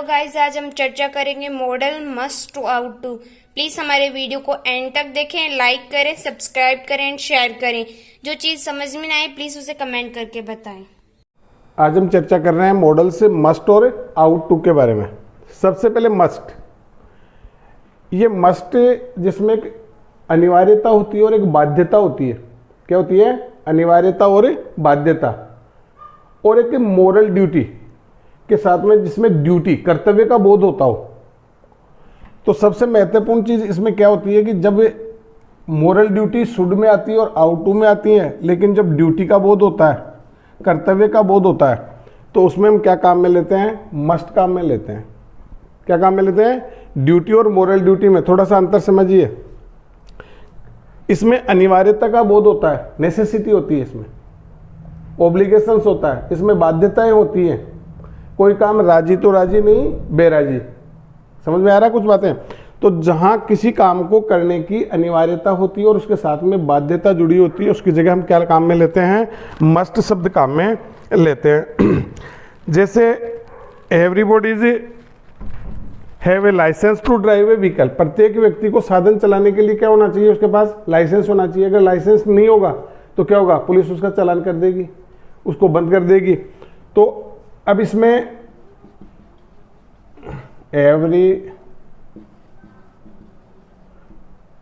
Hello guys, आज हम चर्चा करेंगे modal must to ought. Please हमारे वीडियो को एंड तक देखें, लाइक करें, सब्सक्राइब करें एंड शेयर करें। जो चीज समझ में ना आए प्लीज उसे कमेंट करके बताएं। आज हम चर्चा कर रहे हैं मॉडल से मस्ट और आउट टू के बारे में। सबसे पहले मस्ट, ये मस्ट जिसमें एक अनिवार्यता होती है और एक बाध्यता होती है। क्या होती है? अनिवार्यता और बाध्यता, और एक मोरल ड्यूटी के साथ में जिसमें ड्यूटी कर्तव्य का बोध होता हो। तो सबसे महत्वपूर्ण चीज इसमें क्या होती है कि जब मोरल ड्यूटी शुड में आती है और आउट टू में आती है, लेकिन जब ड्यूटी का बोध होता है, कर्तव्य का बोध होता है, तो उसमें हम क्या काम में लेते हैं? मस्ट काम में लेते हैं। क्या काम में लेते हैं? ड्यूटी और मोरल ड्यूटी में थोड़ा सा अंतर समझिए। इसमें अनिवार्यता का बोध होता है, नेसेसिटी होती है, इसमें ऑब्लिगेशंस होता है, इसमें बाध्यताएं होती हैं। कोई काम राजी तो राजी नहीं, बेराजी। समझ में आ रहा है कुछ बातें? तो जहां किसी काम को करने की अनिवार्यता होती है और उसके साथ में बाध्यता जुड़ी होती है, उसकी जगह हम क्या काम में लेते हैं? मस्ट शब्द काम में लेते हैं। जैसे everybody have a licence to drive a vehicle. प्रत्येक व्यक्ति को साधन चलाने के लिए क्या होना चाहिए? उसके पास लाइसेंस होना चाहिए। अगर लाइसेंस नहीं होगा तो क्या होगा? पुलिस उसका चालान कर देगी, उसको बंद कर देगी। तो अब इसमें every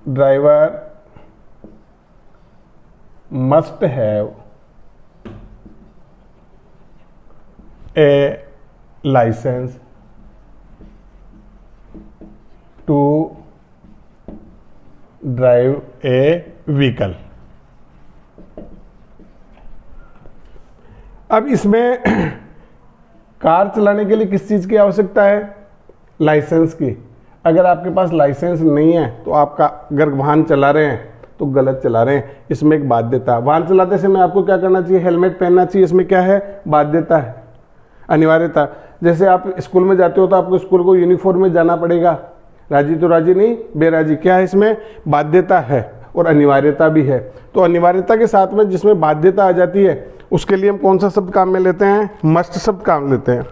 driver must have a licence to drive a vehicle. अब इसमें कार चलाने के लिए किस चीज़ की आवश्यकता है? लाइसेंस की। अगर आपके पास लाइसेंस नहीं है तो आपका अगर वाहन चला रहे हैं तो गलत चला रहे हैं। इसमें एक बाध्यता। वाहन चलाते समय आपको क्या करना चाहिए? हेलमेट पहनना चाहिए। इसमें क्या है? बाध्यता है, अनिवार्यता। जैसे आप स्कूल में जाते हो तो आपको स्कूल को यूनिफॉर्म में जाना पड़ेगा। राजी तो राजी नहीं, बेराजी। क्या है? इसमें बाध्यता है और अनिवार्यता भी है। तो अनिवार्यता के साथ में जिसमें बाध्यता आ जाती है, उसके लिए हम कौन सा शब्द काम में लेते हैं? मस्ट शब्द काम लेते हैं।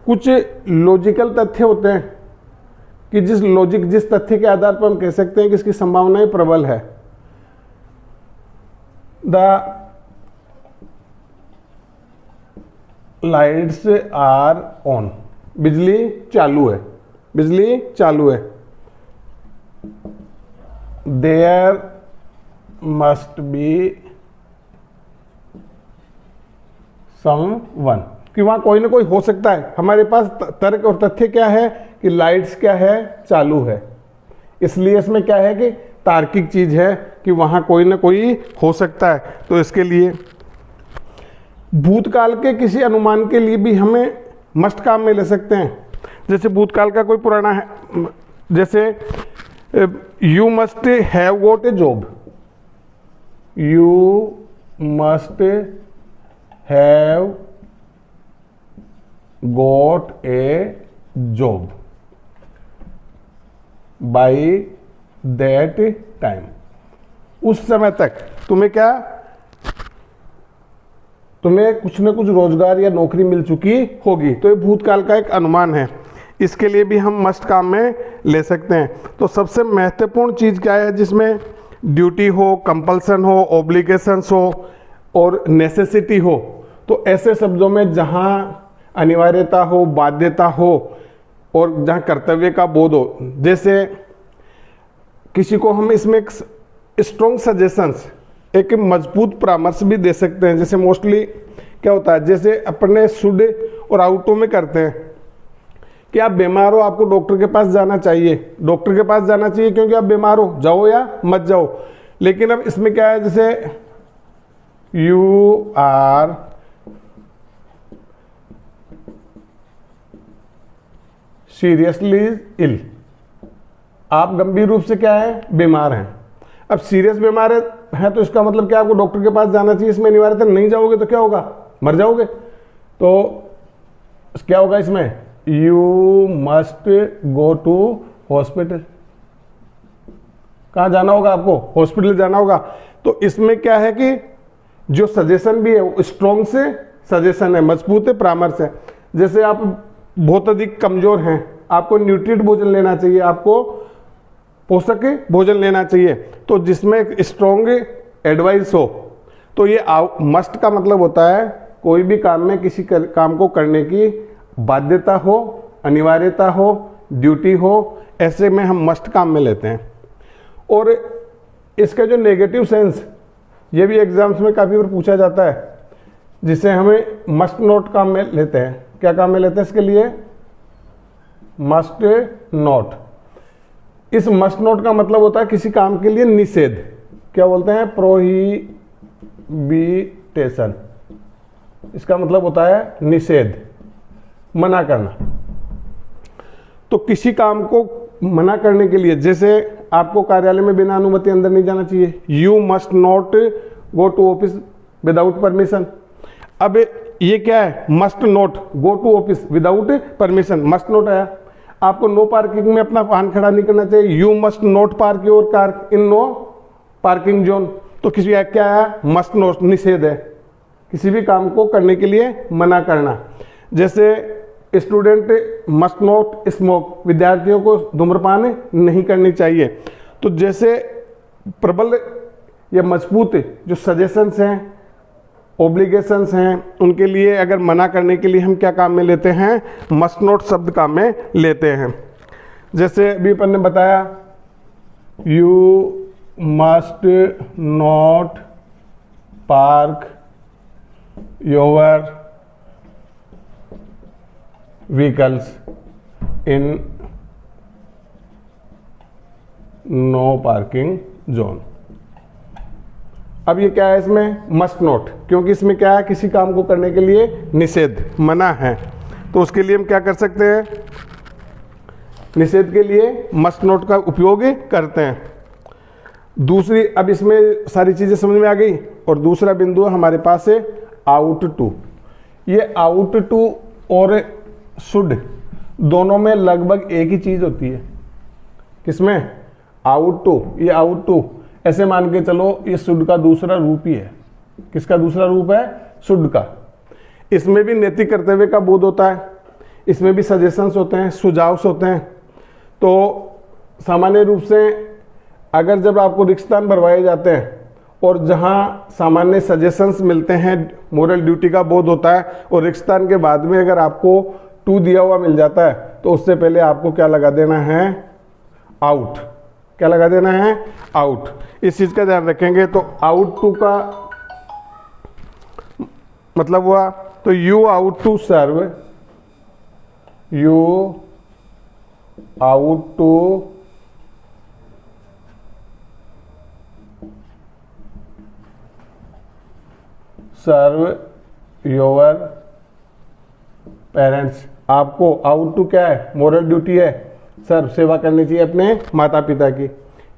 कुछ लॉजिकल तथ्य होते हैं कि जिस तथ्य के आधार पर हम कह सकते हैं कि इसकी संभावनाएं प्रबल है। The lights are on. बिजली चालू है, बिजली चालू है। देयर मस्ट बी समवन, कि वहां कोई ना कोई हो सकता है। हमारे पास तर्क और तथ्य क्या है कि लाइट्स क्या है? चालू है। इसलिए इसमें क्या है कि तार्किक चीज है कि वहां कोई ना कोई हो सकता है। तो इसके लिए भूतकाल के किसी अनुमान के लिए भी हमें मस्ट काम में ले सकते हैं। जैसे भूतकाल का कोई पुराना है, जैसे you must have got a job. You must have got a job by that time. उस समय तक तुम्हें कुछ न कुछ रोजगार या नौकरी मिल चुकी होगी। तो ये भूतकाल का एक अनुमान है। इसके लिए भी हम मस्ट काम में ले सकते हैं। तो सबसे महत्वपूर्ण चीज क्या है? जिसमें ड्यूटी हो, कंपल्सन हो, ऑब्लिगेशंस हो और नेसेसिटी हो। तो ऐसे शब्दों में जहां अनिवार्यता हो, बाध्यता हो और जहां कर्तव्य का बोध हो, जैसे किसी को हम इसमें एक स्ट्रॉन्ग सजेशंस, एक मजबूत परामर्श भी दे सकते हैं। जैसे मोस्टली क्या होता है, जैसे अपने शुड और आउटो में करते हैं कि आप बीमार हो, आपको डॉक्टर के पास जाना चाहिए। डॉक्टर के पास जाना चाहिए क्योंकि आप बीमार हो, जाओ या मत जाओ। लेकिन अब इसमें क्या है? जैसे यू आर सीरियसली इल। आप गंभीर रूप से क्या है? बीमार हैं। अब सीरियस बीमार है तो इसका मतलब क्या? आपको डॉक्टर के पास जाना चाहिए। इसमें अनिवार्यता नहीं जाओगे तो क्या होगा? मर जाओगे। तो क्या होगा इसमें? You must go to hospital. कहाँ जाना होगा आपको? हॉस्पिटल जाना होगा। तो इसमें क्या है कि जो सजेशन भी है वो स्ट्रॉन्ग से सजेशन है, मजबूत है, परामर्श है। जैसे आप बहुत अधिक कमजोर हैं, आपको न्यूट्रिएंट भोजन लेना चाहिए, आपको पोषक भोजन लेना चाहिए, तो जिसमें एक स्ट्रॉन्ग एडवाइस हो। तो ये मस्ट का मतलब होता है कोई भी काम में किसी काम को करने की बाध्यता हो, अनिवार्यता हो, ड्यूटी हो, ऐसे में हम मस्ट काम में लेते हैं। और इसका जो नेगेटिव सेंस, ये भी एग्जाम्स में काफ़ी बार पूछा जाता है, जिसे हमें मस्ट नोट काम में लेते हैं। क्या काम में लेते हैं इसके लिए? Must note. इस मस्ट नोट का मतलब होता है किसी काम के लिए निषेध। क्या बोलते हैं? प्रोहिबिटेशन। इसका मतलब होता है निषेध, मना करना। तो किसी काम को मना करने के लिए, जैसे आपको कार्यालय में बिना अनुमति अंदर नहीं जाना चाहिए, you must not go to office without permission. अब ये क्या है? Must not go to office without permission, must not आया। आपको नो पार्किंग में अपना वाहन खड़ा नहीं करना चाहिए, you must not park your car in no parking zone. तो किसी क्या है? मस्ट नॉट, निषेध है, किसी भी काम को करने के लिए मना करना। जैसे स्टूडेंट मस्ट नॉट स्मोक, विद्यार्थियों को धूम्रपान नहीं करनी चाहिए। तो जैसे प्रबल या मजबूत जो सजेशंस हैं, ओब्लिगेशंस हैं, उनके लिए अगर मना करने के लिए हम क्या काम में लेते हैं? मस्ट नॉट शब्द काम में लेते हैं। जैसे अभी अपन ने बताया, you must not park your vehicles in no parking zone. अब ये क्या है? इसमें मस्ट नॉट, क्योंकि इसमें क्या है? किसी काम को करने के लिए निषेध, मना है। तो उसके लिए हम क्या कर सकते हैं? निषेध के लिए मस्ट नॉट का उपयोग करते हैं। दूसरी, अब इसमें सारी चीजें समझ में आ गई। और दूसरा बिंदु हमारे पास है आउट टू। ये आउट टू और शुड दोनों में लगभग एक ही चीज होती है। किसमें? Ought to. ये आउट टू ऐसे मान के चलो, ये शुड का दूसरा रूप ही है। किसका दूसरा रूप है? शुड का। इसमें भी नैतिक कर्तव्य का बोध होता है, इसमें भी सजेशंस होते हैं, सुझाव होते हैं। तो सामान्य रूप से अगर जब आपको रिक्तस्थान भरवाए जाते हैं और जहां सामान्य सजेशंस मिलते हैं, मोरल ड्यूटी का बोध होता है, और रिक्तस्थान के बाद में अगर आपको टू दिया हुआ मिल जाता है, तो उससे पहले आपको क्या लगा देना है? आउट। क्या लगा देना है? आउट। इस चीज का ध्यान रखेंगे। तो आउट टू का मतलब हुआ, तो you ought to serve, you ought to serve your parents. आपको आउट टू क्या है? मोरल ड्यूटी है, सर्व सेवा करनी चाहिए अपने माता पिता की।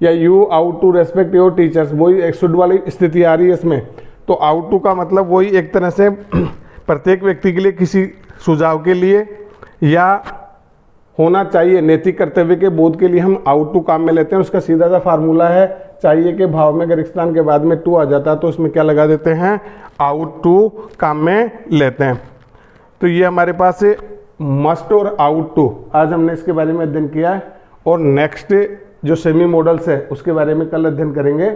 या you ought to respect your teachers, वही एक शुड वाली स्थिति आ रही है इसमें। तो आउट टू का मतलब वही एक तरह से प्रत्येक व्यक्ति के लिए किसी सुझाव के लिए या होना चाहिए नैतिक कर्तव्य के बोध के लिए हम आउट टू काम में लेते हैं। उसका सीधा सा फार्मूला है, चाहिए के भाव में अगर रिक्तस्थान के बाद में टू आ जाता है तो उसमें क्या लगा देते हैं? आउट टू काम में लेते हैं। तो ये हमारे पास मस्ट और आउट टू आज हमने इसके बारे में अध्ययन किया है। और नेक्स्ट जो सेमी मॉडल्स है उसके बारे में कल अध्ययन करेंगे।